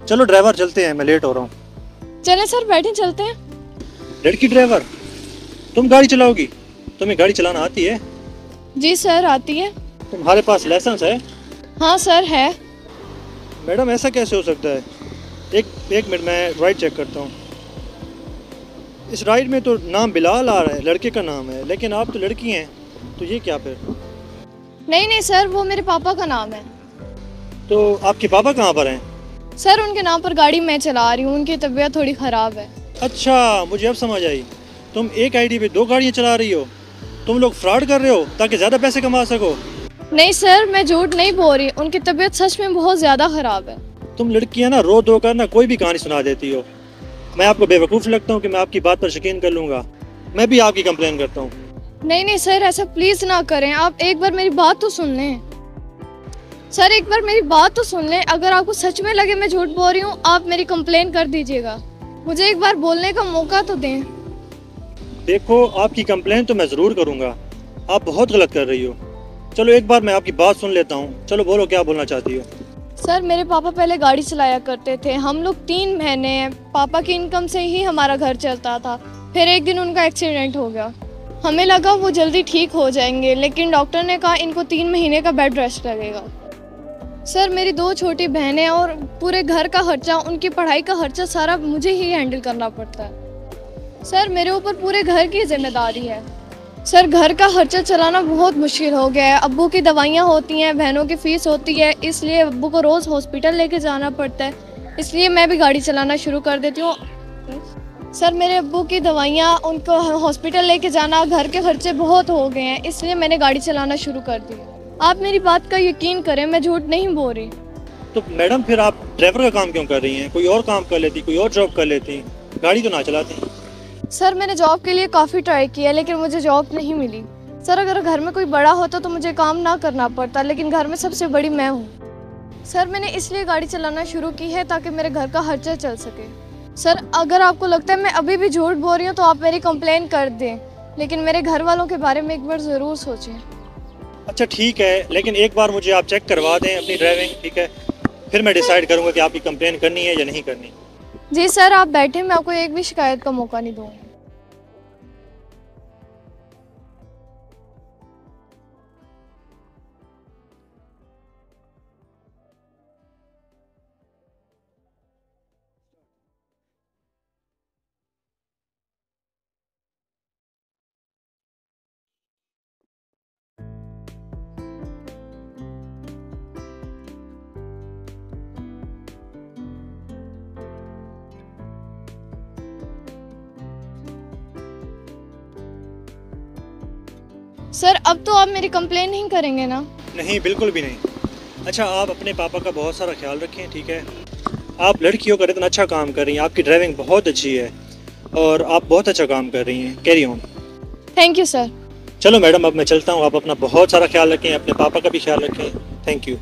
चलो ड्राइवर चलते हैं, मैं लेट हो रहा हूँ। चले सर, बैठे चलते हैं। लड़की ड्राइवर, तुम गाड़ी चलाओगी? तुम्हें गाड़ी चलाना आती है? जी सर, आती है। तुम्हारे पास लाइसेंस है? हाँ सर, है। मैडम ऐसा कैसे हो सकता है? एक मिनट, मैं राइड चेक करता हूँ। इस राइड में तो नाम बिलाल आ रहा है, लड़के का नाम है, लेकिन आप तो लड़की हैं, तो ये क्या फिर? नहीं नहीं सर, वो मेरे पापा का नाम है। तो आपके पापा कहाँ पर हैं? सर उनके नाम पर गाड़ी मैं चला रही हूँ, उनकी तबीयत थोड़ी ख़राब है। अच्छा, मुझे अब समझ आई। तुम एक आईडी पे 2 गाड़ियाँ चला रही हो। तुम लोग फ्रॉड कर रहे हो ताकि ज़्यादा पैसे कमा सको। नहीं सर, मैं झूठ नहीं बोल रही, उनकी तबीयत सच में बहुत ज़्यादा ख़राब है। तुम लड़कियाँ ना रो धो कर ना कोई भी कहानी सुना देती हो। मैं आपको बेवकूफ़ लगता हूँ कि मैं आपकी बात पर यकीन कर लूँगा? मैं भी आपकी कंप्लेन करता हूँ। नहीं नहीं सर, ऐसा प्लीज़ ना करें, आप एक बार मेरी बात तो सुन लें। सर एक बार मेरी बात तो सुन लें, अगर आपको सच में लगे मैं झूठ बोल रही हूँ, आप मेरी कंप्लेन कर दीजिएगा। मुझे एक बार बोलने का मौका तो दें। देखो, आपकी कंप्लेन तो मैं ज़रूर करूँगा, आप बहुत गलत कर रही हो। चलो एक बार मैं आपकी बात सुन लेता हूँ। चलो बोलो, क्या बोलना चाहती हो? सर मेरे पापा पहले गाड़ी चलाया करते थे, हम लोग 3 महीने हैं, पापा की इनकम से ही हमारा घर चलता था। फिर एक दिन उनका एक्सीडेंट हो गया, हमें लगा वो जल्दी ठीक हो जाएंगे, लेकिन डॉक्टर ने कहा इनको 3 महीने का बेड रेस्ट लगेगा। सर मेरी 2 छोटी बहनें और पूरे घर का खर्चा, उनकी पढ़ाई का खर्चा सारा मुझे ही हैंडल करना पड़ता है। सर मेरे ऊपर पूरे घर की जिम्मेदारी है। सर घर का खर्चा चलाना बहुत मुश्किल हो गया है, अब्बू की दवाइयाँ होती हैं, बहनों की फ़ीस होती है, इसलिए अब्बू को रोज़ हॉस्पिटल लेके जाना पड़ता है, इसलिए मैं भी गाड़ी चलाना शुरू कर देती हूँ। सर मेरे अब्बू की दवाइयाँ, उनको हॉस्पिटल लेके जाना, घर के खर्चे बहुत हो गए हैं, इसलिए मैंने गाड़ी चलाना शुरू कर दी। आप मेरी बात का यकीन करें, मैं झूठ नहीं बोल रही। तो मैडम फिर आप ड्राइवर का काम क्यों कर रही हैं? कोई और काम कर लेती, कोई और जॉब कर लेती, गाड़ी तो ना चलाती। सर मैंने जॉब के लिए काफ़ी ट्राई किया, लेकिन मुझे जॉब नहीं मिली। सर अगर घर में कोई बड़ा होता तो मुझे काम ना करना पड़ता, लेकिन घर में सबसे बड़ी मैं हूँ। सर मैंने इसलिए गाड़ी चलाना शुरू की है ताकि मेरे घर का खर्चा चल सके। सर अगर आपको लगता है मैं अभी भी झूठ बोल रही हूँ तो आप मेरी कंप्लेन कर दें, लेकिन मेरे घर वालों के बारे में एक बार ज़रूर सोचें। अच्छा ठीक है, लेकिन एक बार मुझे आप चेक करवा दें अपनी ड्राइविंग, ठीक है? फिर मैं डिसाइड करूँगा कि आपकी कंप्लेन करनी है या नहीं करनी। जी सर आप बैठे, मैं आपको एक भी शिकायत का मौका नहीं दूँगी। सर अब तो आप मेरी कंप्लेन नहीं करेंगे ना? नहीं, बिल्कुल भी नहीं। अच्छा, आप अपने पापा का बहुत सारा ख्याल रखें, ठीक है? आप लड़कियों का इतना अच्छा काम कर रही हैं, आपकी ड्राइविंग बहुत अच्छी है और आप बहुत अच्छा काम कर रही हैं। Carry on. Thank you sir. चलो मैडम, अब मैं चलता हूँ। आप अपना बहुत सारा ख्याल रखें, अपने पापा का भी ख्याल रखें। Thank you.